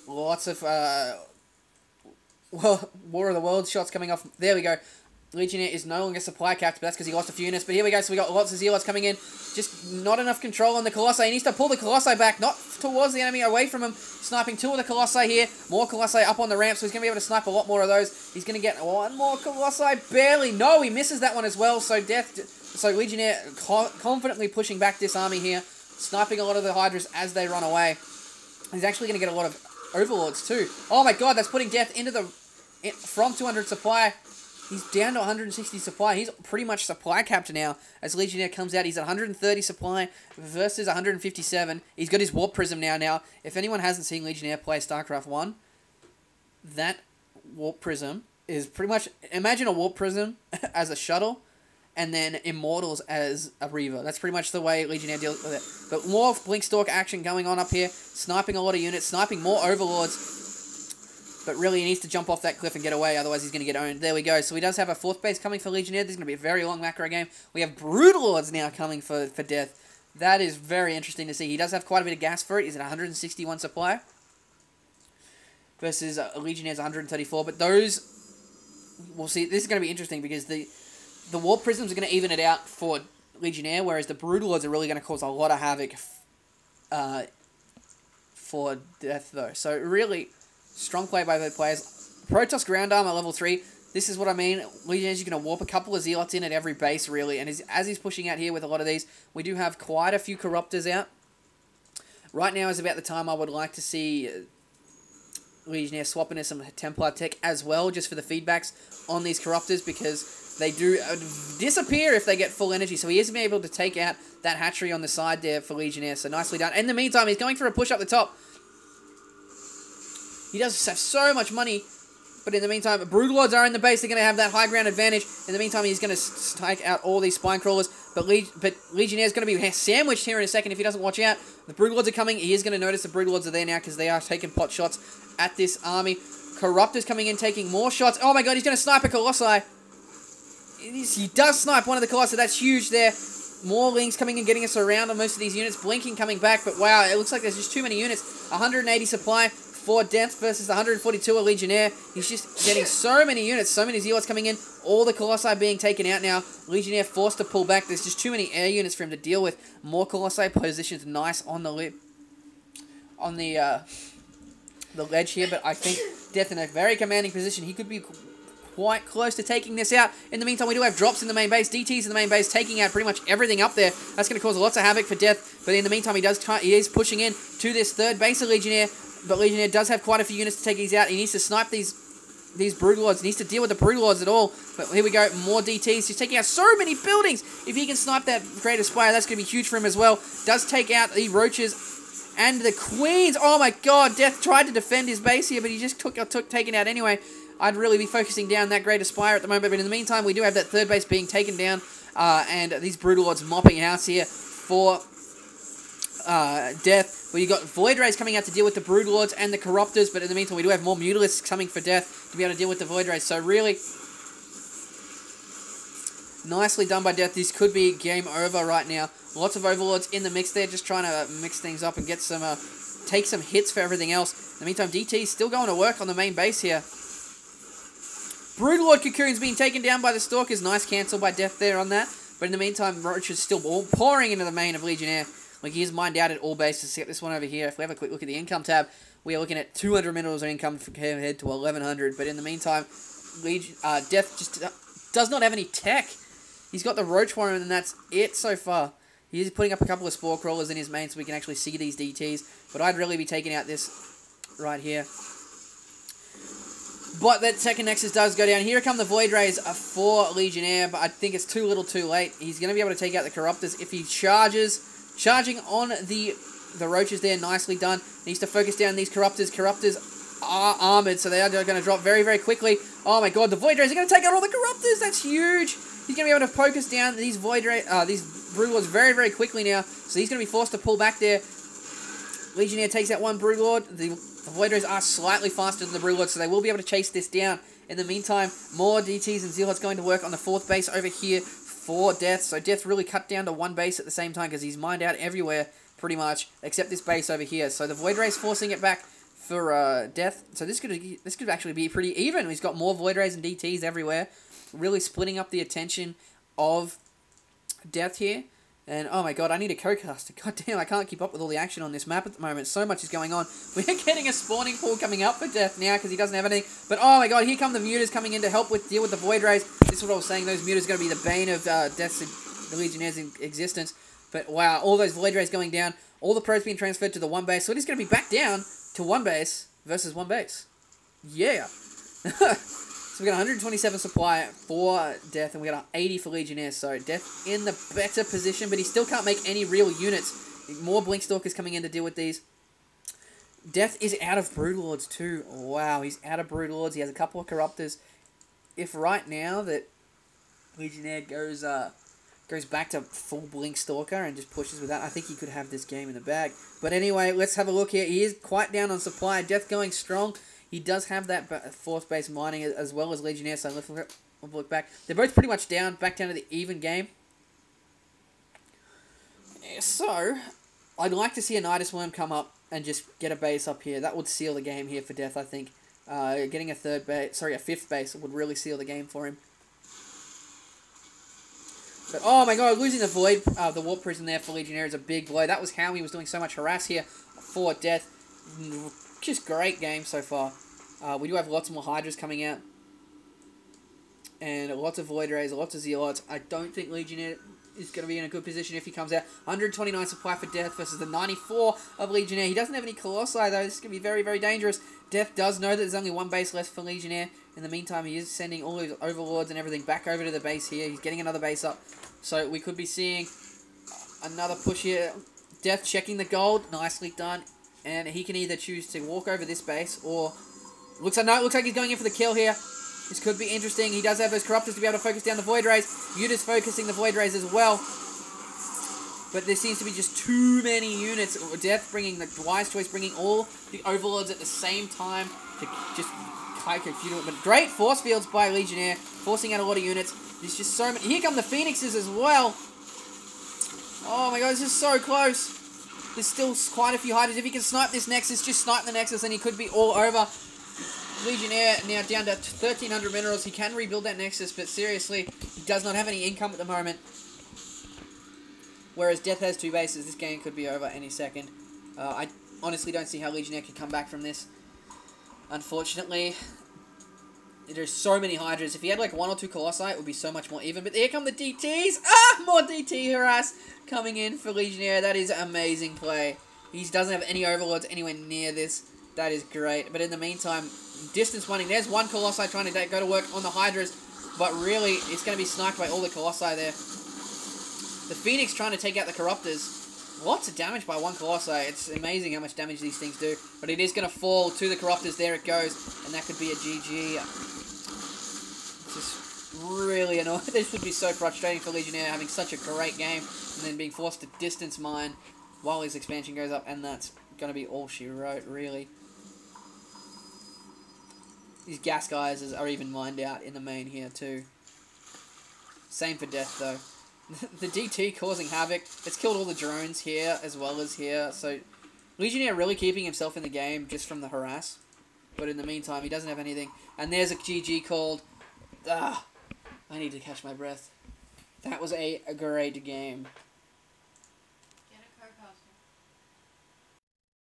Lots of well, War of the Worlds shots coming off. There we go. Legionnaire is no longer supply capped, but that's because he lost a few units. But here we go, so we got lots of Zealots coming in. Just not enough control on the Colossi. He needs to pull the Colossi back, not towards the enemy, away from him. Sniping 2 of the Colossi here. More Colossi up on the ramp, so he's going to be able to snipe a lot more of those. He's going to get one more Colossi, barely. No, he misses that one as well. So Legionnaire confidently pushing back this army here, sniping a lot of the Hydras as they run away. He's actually going to get a lot of Overlords too. Oh my god, that's putting Deth into the... from 200 supply. He's down to 160 supply. He's pretty much supply capped now. As Legionnaire comes out, he's at 130 supply versus 157. He's got his Warp Prism now. If anyone hasn't seen Legionnaire play StarCraft 1, that Warp Prism is pretty much... imagine a Warp Prism as a shuttle, and then Immortals as a Reaver. That's pretty much the way Legionnaire deals with it. But more Blinkstalk action going on up here. Sniping a lot of units. Sniping more Overlords. But really, he needs to jump off that cliff and get away, otherwise he's going to get owned. There we go. So he does have a 4th base coming for Legionnaire. This is going to be a very long macro game. We have Brutalords now coming for Deth. That is very interesting to see. He does have quite a bit of gas for it. He's at 161 supply. Versus Legionnaire's 134. But those... we'll see. This is going to be interesting because the Warp Prisms are going to even it out for Legionnaire, whereas the Brutalords are really going to cause a lot of havoc for Deth, though. So really... strong play by both players. Protoss Ground Armor level 3. This is what I mean. Legionnaire's going to warp a couple of Zealots in at every base, really. And as he's pushing out here with a lot of these, we do have quite a few Corruptors out. Right now is about the time I would like to see Legionnaire swapping in some Templar tech as well, just for the feedbacks on these Corruptors, because they do disappear if they get full energy. So he is able to take out that hatchery on the side there for Legionnaire. So nicely done. In the meantime, he's going for a push up the top. He does have so much money, but in the meantime, Brutalords are in the base. They're going to have that high ground advantage. In the meantime, he's going to take out all these Spine Crawlers, but Legionnaire's going to be sandwiched here in a second if he doesn't watch out. The Brutalords are coming. He is going to notice the Brutalords are there now because they are taking pot shots at this army. Corruptors coming in, taking more shots. Oh my god, he's going to snipe a Colossi. He does snipe one of the Colossi. That's huge there. More Lings coming in, getting us around on most of these units. Blinking coming back, but wow, it looks like there's just too many units. 180 supply. For Deth versus 142 of Legionnaire. He's just getting so many units, so many Zealots coming in. All the Colossi being taken out now. Legionnaire forced to pull back. There's just too many air units for him to deal with. More Colossi positions nice on the lip. On the ledge here, but I think Deth in a very commanding position. He could be quite close to taking this out. In the meantime, we do have drops in the main base. DTs in the main base, taking out pretty much everything up there. That's going to cause lots of havoc for Deth. But in the meantime, he is pushing in to this 3rd base of Legionnaire. But Legionnaire does have quite a few units to take these out. He needs to snipe these Brutalords. He needs to deal with the Brutalords at all. But here we go. More DTs. He's taking out so many buildings. If he can snipe that Greater Spire, that's going to be huge for him as well. Does take out the Roaches and the Queens. Oh my god. Deth tried to defend his base here, but he just took taken out anyway. I'd really be focusing down that Greater Spire at the moment. But in the meantime, we do have that 3rd base being taken down. And these Brutalords mopping house here for Deth. Well, you got Void Rays coming out to deal with the Brutalords and the Corruptors, but in the meantime, we do have more Mutalisks coming for Deth to be able to deal with the Void Rays. So really, nicely done by Deth. This could be game over right now. Lots of Overlords in the mix there, just trying to mix things up and get some, take some hits for everything else. In the meantime, DT is still going to work on the main base here. Brutalord Cocoon's being taken down by the Stalkers. Nice cancel by Deth there on that. But in the meantime, Roach is still pouring into the main of Legionnaire. Like, he's mined out at all bases. Except this one over here. If we have a quick look at the income tab, we are looking at 200 minerals of income compared to 1100. But in the meantime, Deth just does not have any tech. He's got the Roach Warrior, and that's it so far. He's putting up a couple of Spore Crawlers in his main so we can actually see these DTs. But I'd really be taking out this right here. But that second Nexus does go down. Here come the Void Rays for Legionnaire, but I think it's too little too late. He's going to be able to take out the Corruptors if he charges. Charging on the Roaches there, nicely done. Needs to focus down these Corruptors. Corruptors are armored, so they are going to drop very, very quickly. Oh my god, the Void Rays are going to take out all the Corruptors. That's huge. He's going to be able to focus down these these Broodlords very, very quickly now. So he's going to be forced to pull back there. Legionnaire takes out one Broodlord. The Void Rays are slightly faster than the Broodlord, so they will be able to chase this down. In the meantime, more DTs and Zealots going to work on the 4th base over here for Deth. So Deth really cut down to one base at the same time because he's mined out everywhere pretty much, except this base over here. So the Void Rays forcing it back for Deth. So this could actually be pretty even. He's got more Void Rays and DTs everywhere, really splitting up the attention of Deth here. And oh my god, I need a co-caster. God damn, I can't keep up with all the action on this map at the moment. So much is going on. We're getting a spawning pool coming up for Deth now because he doesn't have anything. But oh my god, here come the mutas coming in to help deal with the Void Rays. This is what I was saying. Those mutas are going to be the bane of Deth's Legionnaire's existence. But wow, all those Void Rays going down. All the pros being transferred to the one base. So it is going to be back down to one base versus one base. Yeah. So we got 127 supply for Deth, and we got 80 for Legionnaire. So Deth in the better position, but he still can't make any real units. More Blinkstalkers coming in to deal with these. Deth is out of Broodlords too. Wow, he's out of Broodlords. He has a couple of Corruptors. If right now that Legionnaire goes back to full Blinkstalker and just pushes with that, I think he could have this game in the bag. But anyway, let's have a look here. He is quite down on supply. Deth going strong. He does have that fourth base mining as well as Legionnaire, so let's look back. They're both pretty much down, back down to the even game. So, I'd like to see a Nidus Worm come up and just get a base up here. That would seal the game here for Deth, I think. Getting a fifth base would really seal the game for him. But, oh my god, losing the Void, the Warp Prison there for Legionnaire is a big blow. That was how he was doing so much harass here for Deth. Just great game so far. We do have lots more Hydras coming out. And lots of Void Rays, lots of Zealots. I don't think Legionnaire is going to be in a good position if he comes out. 129 supply for Deth versus the 94 of Legionnaire. He doesn't have any Colossi though. This is going to be very, very dangerous. Deth does know that there's only one base left for Legionnaire. In the meantime, he is sending all his Overlords and everything back over to the base here. He's getting another base up. So we could be seeing another push here. Deth checking the gold. Nicely done. And he can either choose to walk over this base or... Looks like he's going in for the kill here. This could be interesting. He does have those Corruptors to be able to focus down the Void Rays. Yuta's focusing the Void Rays as well. But there seems to be just too many units. Deth bringing the wise choice, bringing all the Overlords at the same time to just kite confuse it. But great force fields by Legionnaire, forcing out a lot of units. There's just so many. Here come the Phoenixes as well. Oh my god, this is so close. There's still quite a few Hydras. If he can snipe this Nexus, just snipe the Nexus and he could be all over. Legionnaire now down to 1,300 minerals. He can rebuild that Nexus, but seriously, he does not have any income at the moment. Whereas Deth has two bases. This game could be over any second. I honestly don't see how Legionnaire can come back from this. Unfortunately, there's so many Hydras. If he had like one or two Colossi, it would be so much more even. But here come the DTs. More DT harass coming in for Legionnaire. That is amazing play. He doesn't have any Overlords anywhere near this. That is great. But in the meantime, distance running. There's one Colossi trying to go to work on the Hydras. But really, it's going to be sniped by all the Colossi there. The Phoenix trying to take out the Corruptors. Lots of damage by one Colossi. It's amazing how much damage these things do. But it is going to fall to the Corruptors. There it goes. And that could be a GG. It's just really annoying. This would be so frustrating for Legionnaire having such a great game and then being forced to distance mine while his expansion goes up. And that's going to be all she wrote, really. These gas guys are even mined out in the main here too. Same for Deth though. The DT causing havoc. It's killed all the drones here as well as here. So Legionnaire really keeping himself in the game just from the harass. But in the meantime, he doesn't have anything. And there's a GG called. I need to catch my breath. That was a great game.